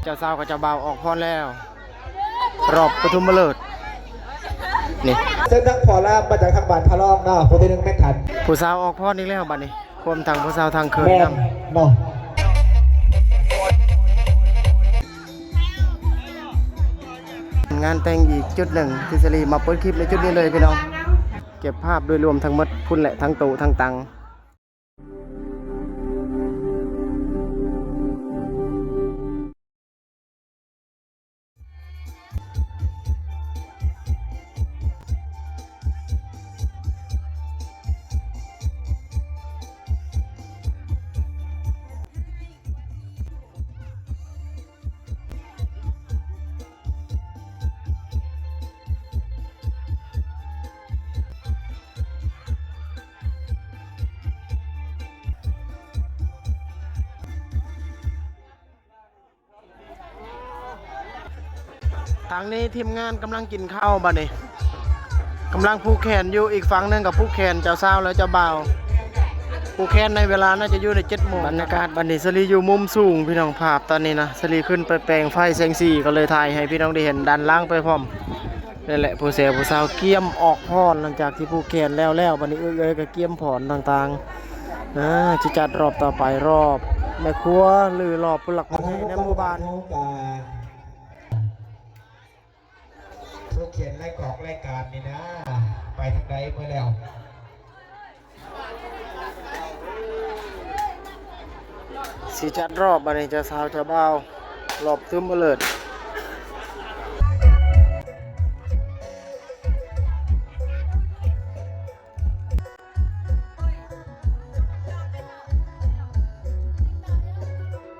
เจ้าสาวกับเจ้าบ่าวออกพรแล้วรอบปฐมฤกษ์นี่ซึ่งทั้งพอลามาจากทางบ้านพะลองเนาะผู้ที่นึงแม่ขันผู้สาวออกพรอีกแล้วบัดนี้ความทางผู้สาวทางเคินนำเนาะงานแต่งอีกจุดหนึ่งที่สรีมาเปิดคลิปในจุดนี้เลยพี่น้องเก็บภาพโดยรวมทั้งหมดพุ่นแหละทั้งโตทั้งตังทางนี้ทีมงานกำลังกินข้าวบัดนี้กำลังผูกแขนอยู่อีกฝั่งนึงกับผูกแขนเจ้าสาวและเจ้าบ่าวผูกแขนในเวลาน่าจะอยู่ใน7 โมงบรรยากาศบัดนี้สลีอยู่มุมสูงพี่น้องภาพตอนนี้นะสลีขึ้นไปแปลงไฟแสงสีก็เลยถ่ายให้พี่น้องได้เห็นด้านล่างไปพร้อมนี่แหละผู้เสียผู้สาวเกี่ยมออกพรหลังจากที่ผูกแขนแล้วบัดนี้เอ้ยก็เกี่ยมผ่อนต่างๆจะจัดรอบต่อไปรอบแม่ครัวหรือรอบผู้หลักผู้ใหญ่ในหมู่บ้านผู้เขียนรายกรอกรายการนี่นะไปทางใดเมื่อแล้วสีจัดรอบบัดนี้จะสาวจะบ่าวรอบตึ้มเลิศ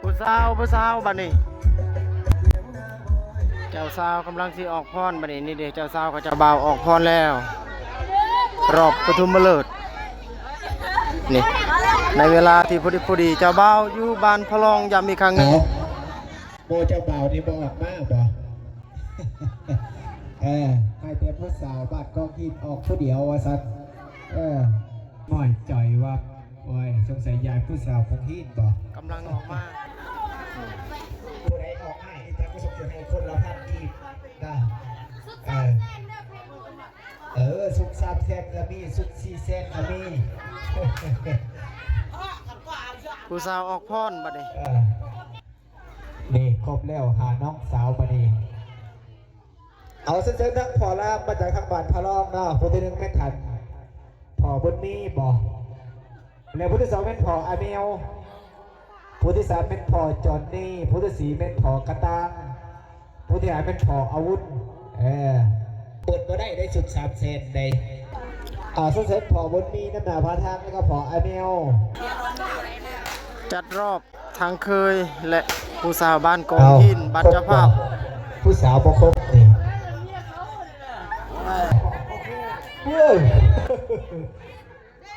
ผู้สาวบัดนี้เจ้าสาวกำลังสิออกพรบัดนี้นี่เด็กเจ้าสาวกับเจ้าบ่าวออกพรแล้วรอบปฐมฤกษ์นี่ในเวลาที่พอดีเจ้าบ่าวอยู่บ้านพะลองยามอีกครั้งหนึ่งโบเจ้าบ่าวนี่บ่ออกมากบ่ให้แต่ผู้สาวบ้านก็คิดออกผู้เดียวว่าสัตว์หม่อยจ่อยว่าโอ้ยสงสัยยายผู้สาวคงฮิตบ่กำลังออกมาผู้ใดออกให้แต่ก็สมควรให้คนเราท่านกีบนะสุก3 แสนก็มีสุก4 แสนก็มีผู้สาวออกพรบัดนี้นี่ครบแล้วหาน้องสาวบัดนี้เอาเส้นๆทั้งพอลามาจากทางบ้านพะลองเนาะผู้ที่นึงแม่ขันพอบนมีบ่แล้วผู้ที่2เป็นพออาเมลผู้ที่3เป็นพอจอนนี่ผู้ที่4เป็นพอกระตังผู้ที่5เป็นพออาวุธเปิดมาได้สุด3 เซนในเส้นๆพอบนมีน้ำหนาพาทางแล้วก็พออาเมลจัดรอบทางเคยและผู้สาวบ้านกองหินบ้านเจ้าภาพผู้สาวประคบนี่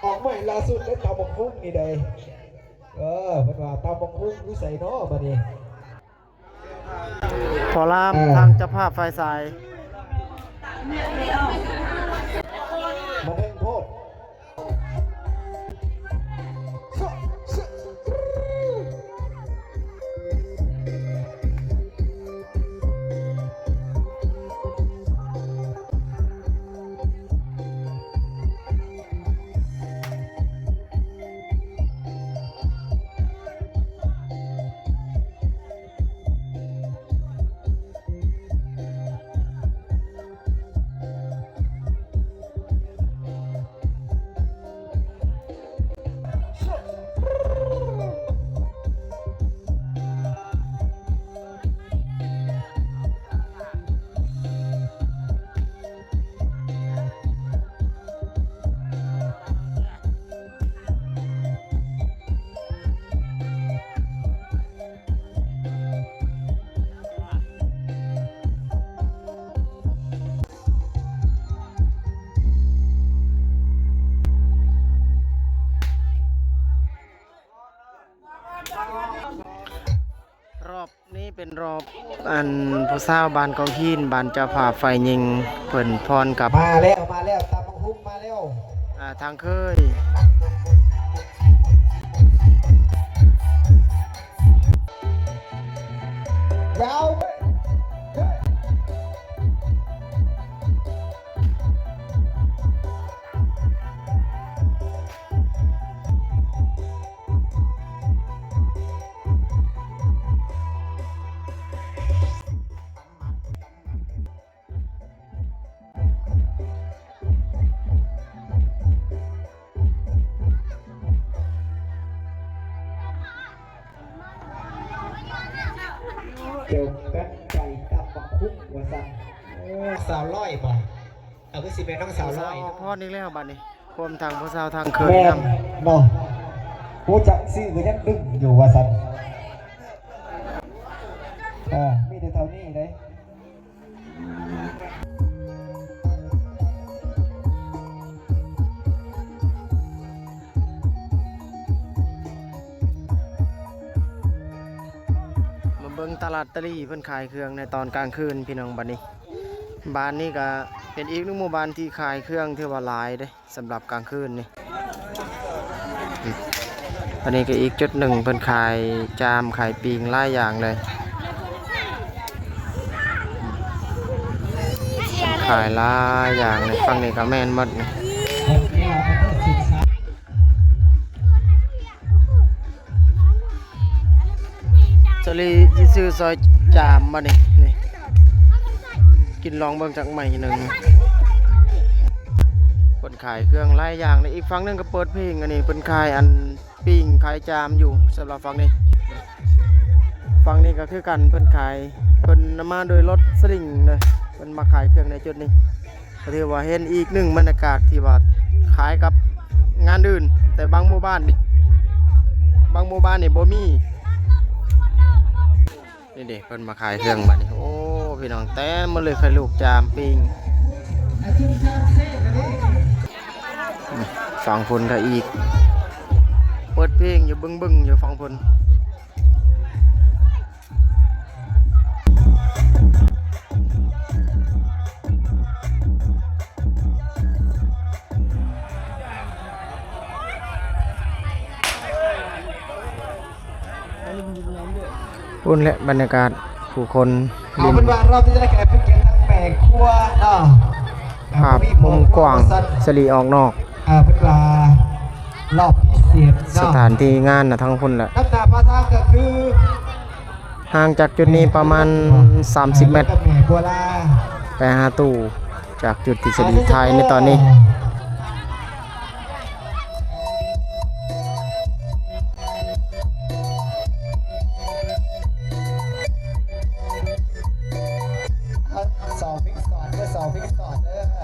ออกใหม่ล่าสุดได้ตาบกคุ้งนี่เลยเป็นว่าตาบกคุ้งวิสัยเนาะบัดนี้ขอลามทางเจ้าภาพไฟสายมาเพ่งโพดรอบนี้เป็นรอบผู้สาวบ้านกองหินบ้านเจ้าภาพไฟยิงเพิ่นพรกับมาแล้วตามบังฮุกมาแล้วทางเคย ร เจียวกัดไก่ตับบักคุกว่าสั่งสาวร้อยบ่เอาคือสิแม่น้องสาวร้อย พอดอีกแล้วบัดนี้ความทางผู้สาวทางเคิน แม่ นำ เนาะผู้จักซื้อก็ยังดึงอยู่ว่าสั่นมีแต่เท่านี้เลย มาเบิ่งตลาดตะลี่เพิ่นขายเครื่องในตอนกลางคืนพี่น้องบัดนี้บ้านนี้ก็เป็นอีกหนึ่งหมู่บ้านที่ขายเครื่องที่ว่าหลายเด้สำหรับกลางคืนนี่อันนี้ก็อีกจุดหนึ่งเพิ่นขายจามขายปิงหลายอย่างเลยขายหลายอย่างเลยฝั่งนี้ก็แม่นหมดนี่สลีสิซื้อซอยจามมานี่นี่กินลองเบิ่งจากใหม่หนึ่งเพิ่นขายเครื่องหลายอย่างในอีกฝั่งหนึงก็เปิดเพลงอันนี้เพิ่นขายอันปิ้งขายจามอยู่สำหรับฝั่งนี้ฝั่งนี้ก็คือกันเพิ่นขายเพิ่นนำมาโดยรถสลิงเลยเพิ่นมาขายเครื่องในจุดนี้ก็ถือว่าเห็นอีกหนึ่งบรรยากาศที่ว่าขายกับงานอื่นแต่บางหมู่บ้านนี่บ่มีนี่เด็กเพิ่นมาขายเครื่องบัดนี้โอ้พี่น้องแต้มมาเลยไข่ลูกจามปิ้งฝั่งพุ่นก็อีกเปิดเพลงอยู่บึ้งๆอยู่ฝั่งพุ่นพุ่นและบรรยากาศผู้คน เอาเป็นว่าเราจะได้แก่เป็นเกียรติทั้งแม่ครัวเนาะ ภาพมุมกว้างสลีออกนอก เป็นว่ารอบพิเศษ ส เนาะ ถานที่งานนะทั้งพุ่นแหละ น้ำตาพระทางก็คือ ห่างจากจุดนี้ประมาณ30 เมตร แม่บัวลา ไปหาตู้จากจุดที่สลีไทยในตอนนี้สองพิกสอดเด้อสองพิกสอดเด้อ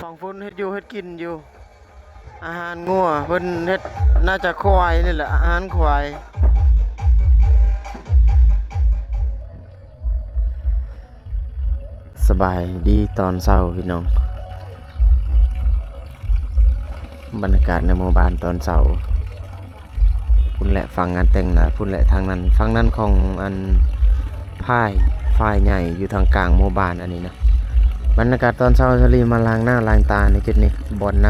ฝั่งพุ่นเฮ็ดอยู่เฮ็ดกินอยู่อาหารงัวเพิ่นเฮ็ดน่าจะควายนี่แหละอาหารควายสบายดีตอนเช้าพี่น้องบรรยากาศในหมู่บ้านตอนเช้าพุ่นแหละฝั่งงานแต่งนะพุ่นแหละทางนั้นฝั่งนั้นของอันฝ่ายใหญ่อยู่ทางกลางหมู่บ้านอันนี้นะบรรยากาศตอนเช้าชลีมาล้างหน้าล้างตาในจุดนี้บ่อนน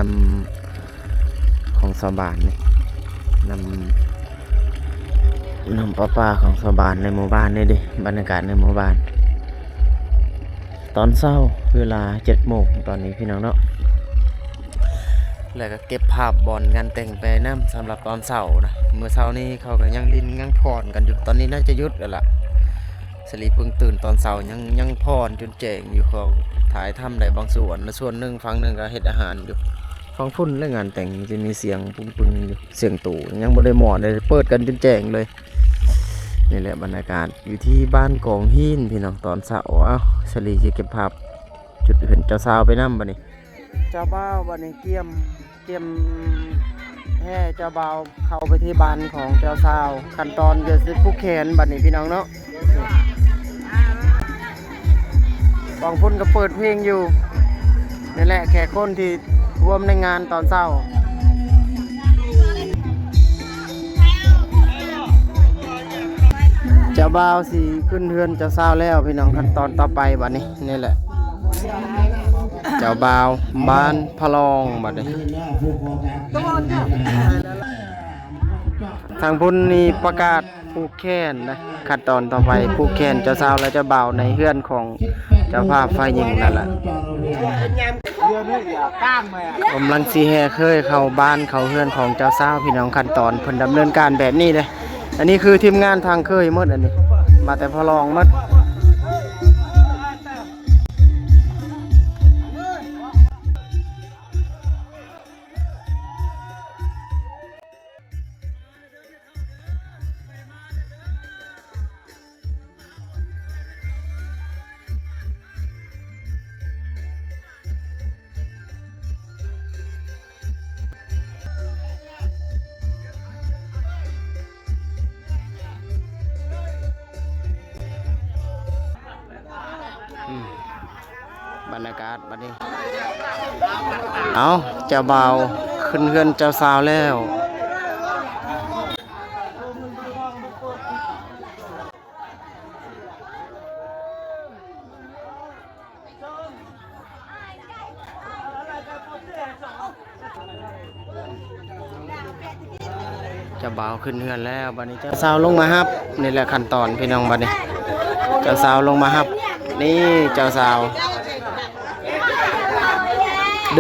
ำของชาวบ้านนี่นำประปาของชาวบ้านในหมู่บ้านนี่ดิบรรยากาศในหมู่บ้านตอนเช้าเวลา 7 โมงตอนนี้พี่น้องเนาะแล้วก็เก็บภาพบอลงานแต่งไปน้ำสำหรับตอนเช้านะเมื่อเช้านี้เขาก็ยังลิ้นยังผ่อนกันอยู่ตอนนี้น่าจะหยุดแล้วล่ะ สลีเพิ่งตื่นตอนเช้ายังพรจนแจ้งอยู่เขาถ่ายทำได้บางส่วนและส่วนหนึ่งฝั่งหนึ่งก็เฮ็ดอาหารอยู่ฟังพุ่นเรื่องงานแต่งจะมีเสียงปุ้งๆอยู่เสียงตู่ยังบ่ได้หมอได้เปิดกันจนแจ้งเลยนี่แหละบรรยากาศอยู่ที่บ้านกองหินพี่น้องตอนเช้าสลีจะเก็บภาพจุดเห็นเจ้าสาวไปนำบัดนี้เจ้าบ่าวบัดนี้เตรียมแห่เจ้าบ่าวเข้าไปที่บ้านของเจ้าสาวขั้นตอนจะสิผูกแขนบัดนี้พี่น้องเนาะบางพุ่นก็เปิดเพลงอยู่นี่แหละแขกคนที่ร่วมในงานตอนเช้าเจ้าบ่าวสิขึ้นเรือนเจ้าสาวแล้วพี่น้องขั้นตอนต่อไปบัดนี้นี่แหละเจ้าบ่าวบ้านพะลองบัดนี้ทางพุ่นนี่ประกาศผูกแขนนะขั้นตอนต่อไปผูกแขนเจ้าสาวและเจ้าบ่าวในเรือนของเจ้าภาพฝ่ายหญิงนั่นแหละกำลังสิแห่เคยเข้าบ้านเข้าเรือนของเจ้าสาวพี่น้องขั้นตอนเพิ่นดำเนินการแบบนี้เลยอันนี้คือทีมงานทางเคยหมดอันนี้มาแต่พะลองหมดบรรยากาศบัดนี้เอาเจ้าบ่าวขึ้นเรือนเจ้าสาวแล้วเจ้าบ่าวขึ้นเรือนแล้วบัดนี้เจ้าสาวลงมาฮับนี่แหละขั้นตอนพี่น้องบัดนี้เจ้าสาวลงมาฮับนี่เจ้าสาว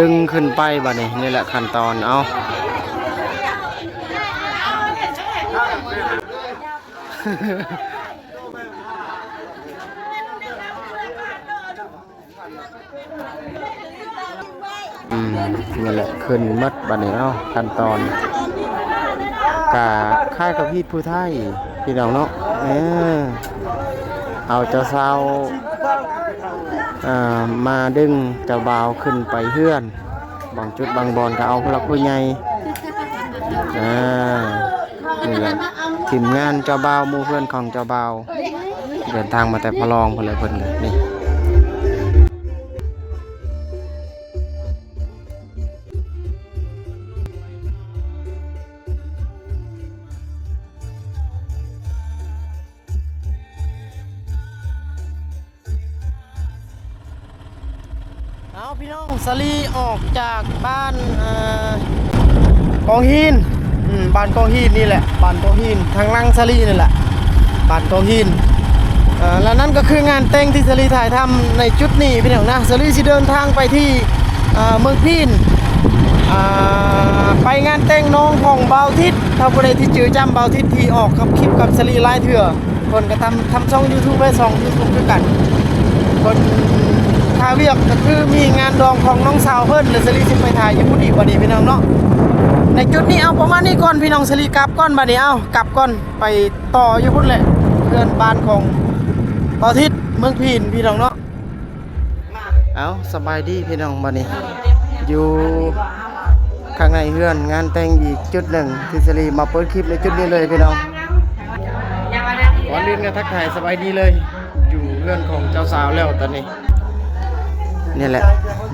ดึงขึ้นไปบัดนี้นี่แหละขั้นตอนเอานี่แหละขึ้นมัดบัดนี้เอาขั้นตอนกะค่ายกับพี่ผู้ไทยพี่น้องเนาะเอาเจ้าสาวมาดึงเจ้าบ่าวขึ้นไปเฮือนบางจุดบางบอนก็เอาพลักผู้ใหญ่นี่แหละทีมงานเจ้าบ่าวหมู่เพื่อนของเจ้าบ่าวเดินทางมาแต่พะลองเพิ่นเลยเพิ่นเลยนี่เอาพี่น้องสลีออกจากบ้านกองหินบ้านกองหินนี่แหละบ้านกองหินทางลังสลีนี่แหละบ้านกองหินแล้วนั่นก็คืองานแต่งที่สลีถ่ายทำในจุดนี้พี่น้องนะสลีสิเดินทางไปที่เมืองพีนไปงานแต่งน้องของเบาทิศถ้าผู้ใดที่จือจำเบาทิศที่ออกกับคลิปกับสลีหลายเถื่อคนก็ทำช่อง YouTube ไป2 YouTube ด้วยกันคนคาเวียกก็คือมีงานดองของน้องสาวเพิ่นและสลีสิไปถ่ายอยู่พุ่นอีกบัดนี้พี่น้องเนาะในจุดนี้เอาประมาณนี้ก่อนพี่น้องสลีกลับก่อนบัดนี้เอากลับก่อนไปต่ออยู่พุ่นแหละเพื่อนบ้านของเบาทิศเมืองพีนพี่น้องเนาะเอาสบายดีพี่น้องบัดนี้อยู่ข้างในเฮือนงานแต่งอีกจุดหนึ่งที่สลีมาเปิดคลิปในจุดนี้เลยพี่น้องก่อนอื่นก็ทักทายสบายดีเลยอยู่เฮือนของเจ้าสาวแล้วตอนนี้นี่แหละ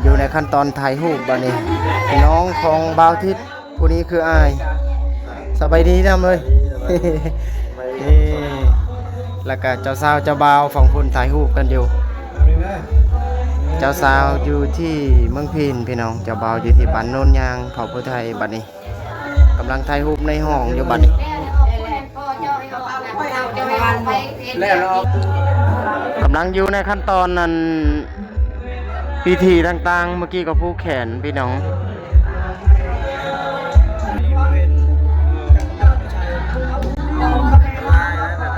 อยู่ในขั้นตอนถ่ายรูปบัดนี้น้องของบ่าวทิศผู้นี้คืออายสบายดีนำเลยแล้วก็เจ้าสาวเจ้าบ่าวฝั่งพุ่นถ่ายรูปกันอยู่เจ้าสาวอยู่ที่เมืองพีนพี่น้องเจ้าบ่าวอยู่ที่บ้านโนนยางเขาพุทธไทยบัดนี้กำลังถ่ายรูปในห้องอยู่บัดนี้กำลังอยู่ในขั้นตอนนั้นพิธีต่างๆเมื่อกี้ก็ผูกแขนพี่น้อง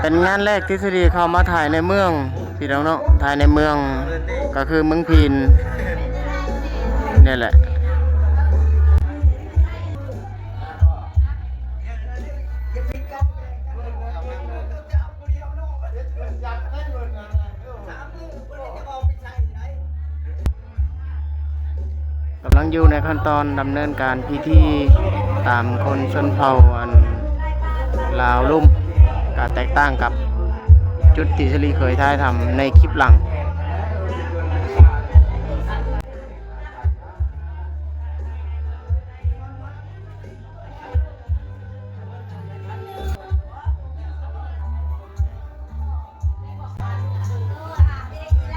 เป็นงานแรกที่สิริเข้ามาถ่ายในเมืองพี่น้องเนาะถ่ายในเมืองก็คือเมืองพีนนี่แหละกำลังอยู่ในขั้นตอนดำเนินการพิธีตามคนชนเผ่าอันลาวลุ่มก็แตกต่างกับจุดที่ชลีเคยถ่ายทำในคลิปหลัง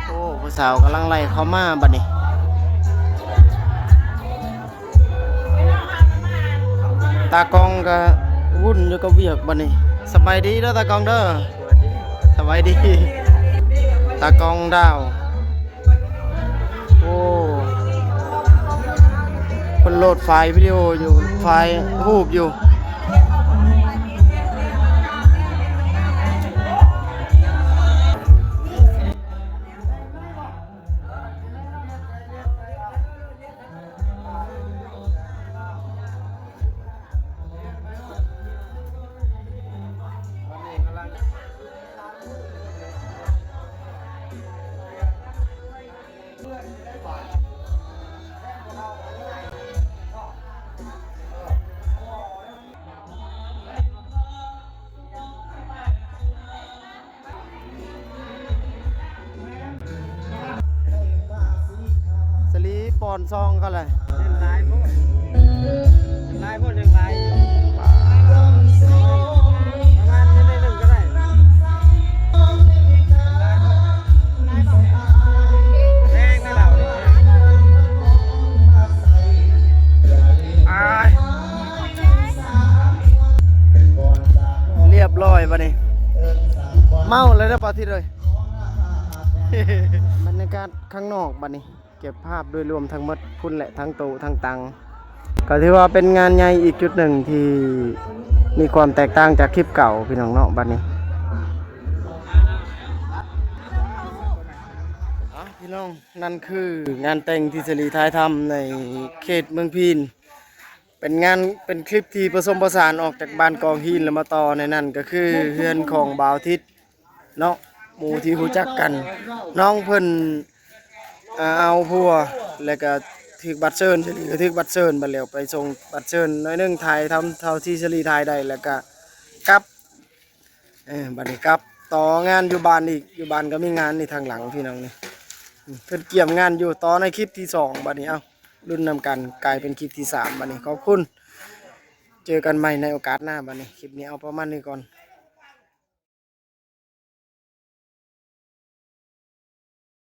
โอ้ผู้สาวกำลังไล่เขามาบัดนี้ตากองก็วุ่นอยู่กับเวียกบัดนี้สบายดีเด้อตากองเด้อสบายดีตากองดาวโอ้คนโหลดไฟล์วิดีโออยู่ไฟล์รูปอยู่สลีปอนซองเขาเลยลายพวกยังลายประมาณนิดนึงก็ได้แห้งนะเราเรียบร้อยวันนี้เมาเลยนะปาทิตเลย บรรยากาศข้างนอกบัดนี้เก็บภาพโดยรวมทั้งหมดพุ่นแหละทั้งโตทั้งตังก็ถือว่าเป็นงานใหญ่อีกจุดหนึ่งที่มีความแตกต่างจากคลิปเก่าพี่น้องเนาะบัดนี้พี่น้องนั่นคืองานแต่งที่สลีท้ายทำในเขตเมืองพีนเป็นคลิปที่ผสมผสานออกจากบ้านกองหินแล้วมาต่อในนั่นก็คือเฮือนของบ่าวทิศเนาะหมู่ที่รู้จักกันน้องเพิ่นเอาพัวแล้วก็ถึกบัตรเชิญก็ถึกบัตรเชิญบัดแล้วไปส่งบัตรเชิญน้อยหนึงถ่ายทำเท่าที่สลีถ่ายได้แล้วก็กลับบัดนี้กลับต่องานอยู่บ้านอีกอยู่บ้านก็มีงานนี่ทางหลังพี่น้องนี่เพิ่นเกี่ยมงานอยู่ต่อในคลิปที่2บัดนี้เอ้ารุ่นนำกันกลายเป็นคลิปที่3บัดนี้ขอบคุณเจอกันใหม่ในโอกาสหน้าบัดนี้คลิปนี้เอาประมาณนี้ก่อน